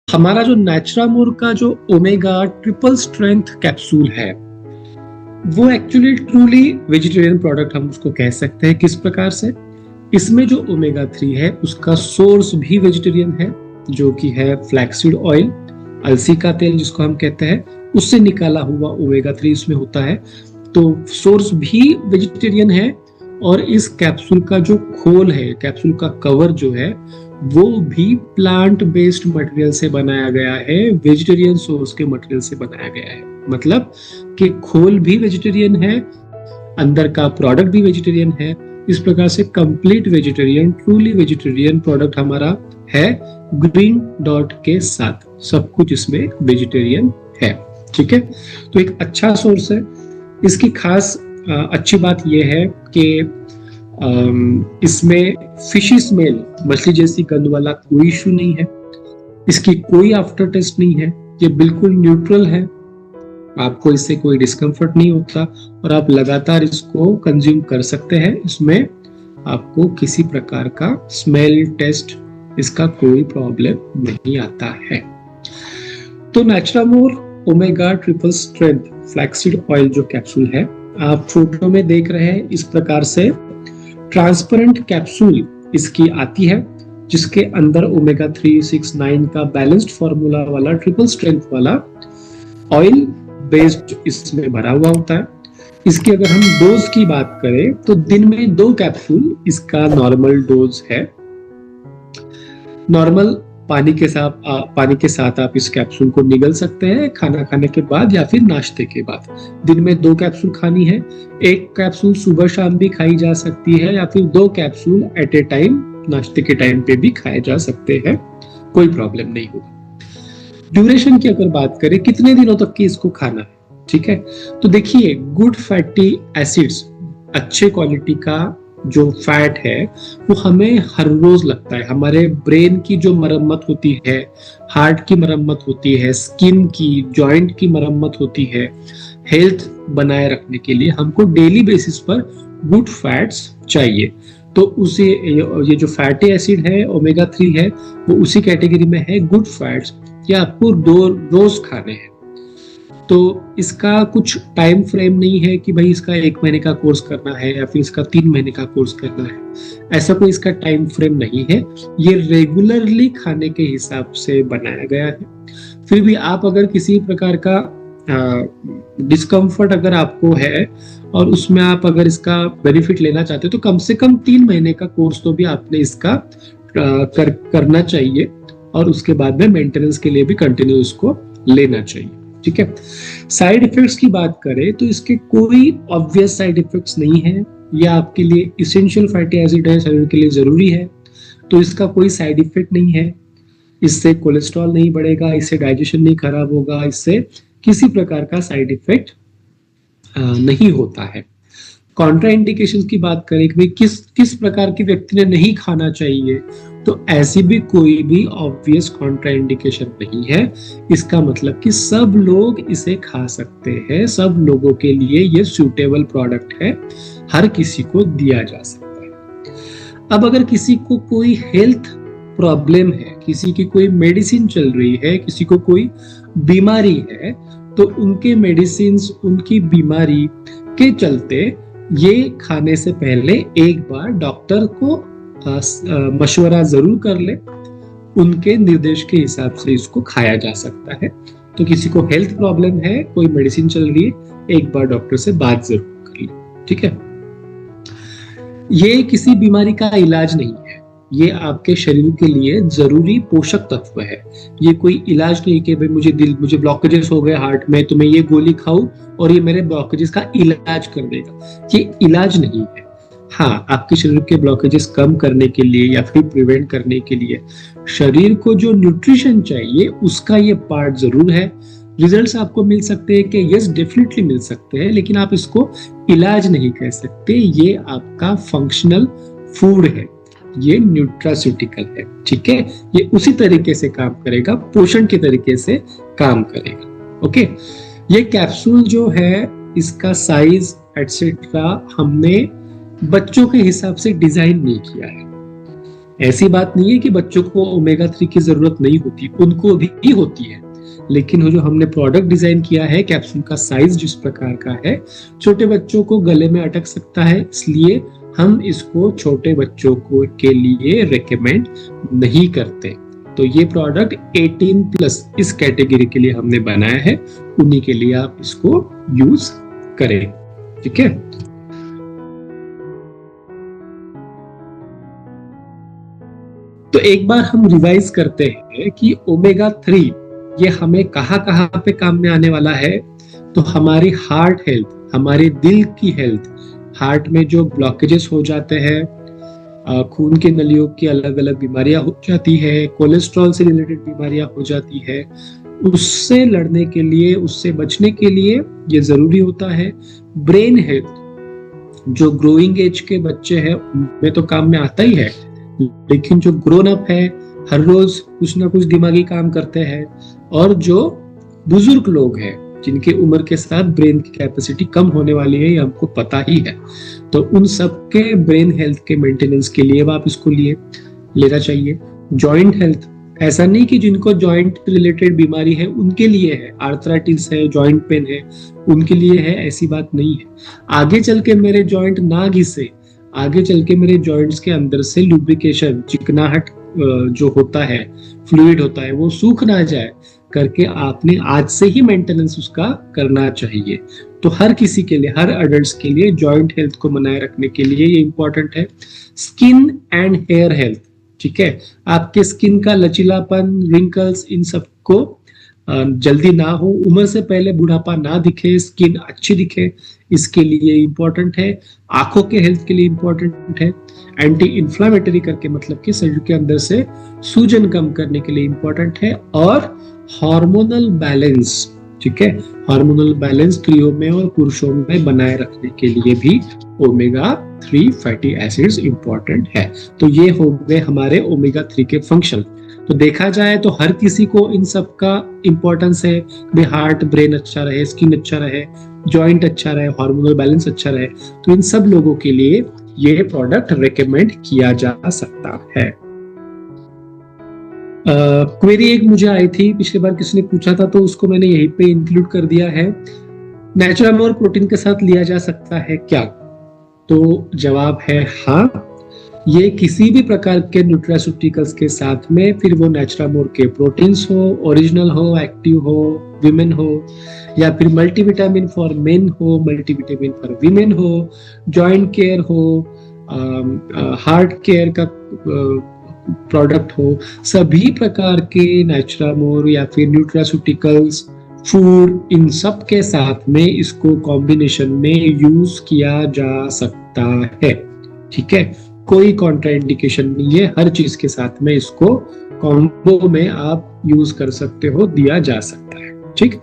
हमारा जो नेचुरामोर का जो ओमेगा ट्रिपल स्ट्रेंथ कैप्सूल है वो एक्चुअली ट्रूली वेजिटेरियन प्रोडक्ट हम उसको कह सकते हैं। किस प्रकार से? इसमें जो ओमेगा 3 है उसका सोर्स भी वेजिटेरियन है, जो कि है फ्लैक्सीड ऑयल, अलसी का तेल जिसको हम कहते हैं, उससे निकाला हुआ ओमेगा 3 इसमें होता है। तो सोर्स भी वेजिटेरियन है और इस कैप्सूल का जो खोल है, कैप्सूल का कवर जो है वो भी प्लांट बेस्ड मटेरियल से बनाया गया है, वेजिटेरियन सोर्स के मटेरियल से बनाया गया है। मतलब कि खोल भी वेजिटेरियन है, अंदर का प्रोडक्ट भी वेजिटेरियन है। इस प्रकार से complete vegetarian, truly vegetarian product हमारा है ग्रीन डॉट के साथ। सब कुछ इसमें वेजिटेरियन है। ठीक है, तो एक अच्छा सोर्स है। इसकी खास अच्छी बात यह है कि इसमें फिशी स्मेल, मछली जैसी गंध वाला कोई इशू नहीं है। इसकी कोई आफ्टर टेस्ट नहीं है, ये बिल्कुल न्यूट्रल है। आपको इससे कोई डिस्कम्फर्ट नहीं होता और आप लगातार इसको कंज्यूम कर सकते हैं। इसमें आपको किसी प्रकार का स्मेल टेस्ट, इसका कोई प्रॉब्लम नहीं आता है। तो नेचुरामोर omega triple strength flaxseed oil जो कैप्सूल है, आप फोटो में देख रहे हैं, इस प्रकार से ट्रांसपेरेंट कैप्सूल इसकी आती है, जिसके अंदर ओमेगा 3, 6, 9 का बैलेंस्ड फॉर्मूला वाला ट्रिपल स्ट्रेंथ वाला ऑयल बेस्ड इसमें भरा हुआ होता है। इसकी अगर हम डोज की बात करें तो दिन में 2 कैप्सूल इसका नॉर्मल डोज है। नॉर्मल पानी के साथ आप इस कैप्सूल को निगल सकते हैं खाना खाने के बाद या फिर नाश्ते के बाद। दिन में 2 कैप्सूल खानी है। 1 कैप्सूल सुबह शाम भी खाई जा सकती है या फिर 2 कैप्सूल एट ए टाइम नाश्ते के टाइम पे भी खाए जा सकते हैं, कोई प्रॉब्लम नहीं होगा। ड्यूरेशन की अगर बात करें, कितने दिनों तक की इसको खाना है, ठीक है, तो देखिए गुड फैटी एसिड्स, अच्छे क्वालिटी का जो फैट है वो हमें हर रोज लगता है। हमारे ब्रेन की जो मरम्मत होती है, हार्ट की मरम्मत होती है, स्किन की, जॉइंट की मरम्मत होती है, हेल्थ बनाए रखने के लिए हमको डेली बेसिस पर गुड फैट्स चाहिए। तो उसे ये जो फैटी एसिड है ओमेगा 3 है वो उसी कैटेगरी में है, गुड फैट्स। ये आपको रोज खाने हैं। तो इसका कुछ टाइम फ्रेम नहीं है कि भाई इसका 1 महीने का कोर्स करना है या फिर इसका 3 महीने का कोर्स करना है। ऐसा कोई इसका टाइम फ्रेम नहीं है। ये रेगुलरली खाने के हिसाब से बनाया गया है। फिर भी आप अगर किसी प्रकार का डिस्कम्फर्ट अगर आपको है और उसमें आप अगर इसका बेनिफिट लेना चाहते हो तो कम से कम 3 महीने का कोर्स तो भी आपने इसका करना चाहिए और उसके बाद में मेंटेनेंस के लिए भी कंटिन्यू इसको लेना चाहिए। ठीक है, साइड इफेक्ट्स की बात करें तो इसके कोई ऑब्वियस साइड इफेक्ट्स नहीं है। यह आपके लिए इसेंशियल फैटी एसिड है, शरीर के लिए जरूरी है, तो इसका कोई साइड इफेक्ट नहीं है। इससे कोलेस्ट्रॉल नहीं बढ़ेगा, इससे डाइजेशन नहीं खराब होगा, इससे किसी प्रकार का साइड इफेक्ट नहीं होता है। कॉन्ट्रा इंडिकेशन की बात करें कि किस प्रकार के व्यक्ति ने नहीं खाना चाहिए, तो ऐसी भी कोई भी ऑब्वियस कॉन्ट्रा इंडिकेशन नहीं है। इसका मतलब कि सब लोग इसे खा सकते हैं, सब लोगों के लिए ये सूटेबल प्रोडक्ट है, हर किसी को दिया जा सकता है। अब अगर किसी को कोई हेल्थ प्रॉब्लम है, किसी की कोई मेडिसिन चल रही है, किसी को कोई बीमारी है, तो उनके मेडिसिन, उनकी बीमारी के चलते ये खाने से पहले एक बार डॉक्टर को मशवरा जरूर कर ले। उनके निर्देश के हिसाब से इसको खाया जा सकता है। तो किसी को हेल्थ प्रॉब्लम है, कोई मेडिसिन चल रही है, एक बार डॉक्टर से बात जरूर कर ले। ठीक है, ये किसी बीमारी का इलाज नहीं है, ये आपके शरीर के लिए जरूरी पोषक तत्व है। ये कोई इलाज नहीं कि भाई मुझे ब्लॉकेजेस हो गए हार्ट में तो मैं ये गोली खाऊं और ये मेरे ब्लॉकेजेस का इलाज कर देगा। ये इलाज नहीं है। हाँ, आपके शरीर के ब्लॉकेजेस कम करने के लिए या फिर प्रिवेंट करने के लिए शरीर को जो न्यूट्रिशन चाहिए उसका ये पार्ट जरूर है। रिजल्ट्स आपको मिल सकते हैं कि यस डेफिनेटली मिल सकते हैं, लेकिन आप इसको इलाज नहीं कह सकते। ये आपका फंक्शनल फूड है, ये न्यूट्रास्यूटिकल है। ठीक है, ये उसी तरीके से काम करेगा, पोषण के तरीके से काम करेगा। ओके, ये कैप्सूल जो है इसका साइज एटसेट्रा हमने बच्चों के हिसाब से डिजाइन नहीं किया है। ऐसी बात नहीं है कि बच्चों को ओमेगा 3 की जरूरत नहीं होती, उनको भी होती है, लेकिन वो जो हमने प्रोडक्ट डिजाइन किया है, कैप्सूल का साइज जिस प्रकार का है, छोटे बच्चों को गले में अटक सकता है, इसलिए हम इसको छोटे बच्चों को के लिए रेकमेंड नहीं करते। तो ये प्रोडक्ट 18+ इस कैटेगरी के लिए हमने बनाया है, उन्हीं के लिए आप इसको यूज करें। ठीक है, तो एक बार हम रिवाइज करते हैं कि ओमेगा 3 ये हमें कहाँ कहाँ पे काम में आने वाला है। तो हमारी हार्ट हेल्थ, हमारे दिल की हेल्थ, हार्ट में जो ब्लॉकेजेस हो जाते हैं, खून के नलियों की अलग अलग बीमारियां हो जाती है, कोलेस्ट्रॉल से रिलेटेड बीमारियां हो जाती है, उससे लड़ने के लिए, उससे बचने के लिए ये जरूरी होता है। ब्रेन हेल्थ, जो ग्रोइंग एज के बच्चे हैं उनमें तो काम में आता ही है, लेकिन जो ग्रोन अप है, हर रोज कुछ ना कुछ दिमागी काम करते हैं, और जो बुजुर्ग लोग हैं जिनके उम्र के साथ ब्रेन की कैपेसिटी कम होने वाली है, ये हमको पता ही है, तो उन सबके ब्रेन हेल्थ के मेंटेनेंस के लिए आप इसको लेना चाहिए। जॉइंट हेल्थ, ऐसा नहीं कि जिनको जॉइंट रिलेटेड बीमारी है उनके लिए है, आर्थराइटिस है, जॉइंट पेन है, उनके लिए है, ऐसी बात नहीं है। आगे चल के मेरे जॉइंट ना घिसे, आगे चल के मेरे जॉइंट्स के अंदर से लुब्रिकेशन, चिकनाहट जो होता है, फ्लूइड होता है, वो सूख ना जाए करके आपने आज से ही मेंटेनेंस उसका करना चाहिए। तो हर किसी के लिए, हर अडल्ट्स के लिए जॉइंट हेल्थ को बनाए रखने के लिए ये इंपॉर्टेंट है। स्किन एंड हेयर हेल्थ, ठीक है, आपके स्किन का लचीलापन, रिंकल्स, इन सबको जल्दी ना हो, उम्र से पहले बुढ़ापा ना दिखे, स्किन अच्छी दिखे, इसके लिए इंपॉर्टेंट है। आंखों के हेल्थ के लिए इंपॉर्टेंट है। एंटी इंफ्लामेटरी करके मतलब कि शरीर के अंदर से सूजन कम करने के लिए इंपॉर्टेंट है। और हार्मोनल बैलेंस, ठीक है, हार्मोनल बैलेंस स्त्रियों में और पुरुषों में बनाए रखने के लिए भी ओमेगा 3 फैटी एसिड्स इंपॉर्टेंट है। तो ये हो गए हमारे ओमेगा 3 के फंक्शन। तो देखा जाए तो हर किसी को इन सब का इंपॉर्टेंस है, भाई हार्ट ब्रेन अच्छा रहे, स्किन अच्छा रहे, जॉइंट अच्छा रहे, हार्मोनल बैलेंस अच्छा रहे, तो इन सब लोगों के लिए ये प्रोडक्ट रेकमेंड किया जा सकता है। क्वेरी एक मुझे आई थी, पिछली बार किसी ने पूछा था, तो उसको मैंने यहीं पे इंक्लूड कर दिया है, नेचुरामोर प्रोटीन के साथ लिया जा सकता है क्या? तो जवाब है हाँ, ये किसी भी प्रकार के न्यूट्रास्यूटिकल्स के साथ में, फिर वो नेचुरामोर के प्रोटीन्स हो, ओरिजिनल हो, एक्टिव हो, विमेन हो, या फिर मल्टीविटामिन फॉर मेन हो, मल्टीविटामिन फॉर विमेन हो, जॉइंट केयर हो, हार्ट केयर का प्रोडक्ट हो, सभी प्रकार के नेचुरामोर या फिर न्यूट्रास्यूटिकल्स फूड, इन सब के साथ में इसको कॉम्बिनेशन में यूज किया जा सकता है। ठीक है, कोई कॉन्ट्राइंडिकेशन नहीं है, हर चीज के साथ में इसको कॉम्बो में आप यूज कर सकते हो, दिया जा सकता है। ठीक।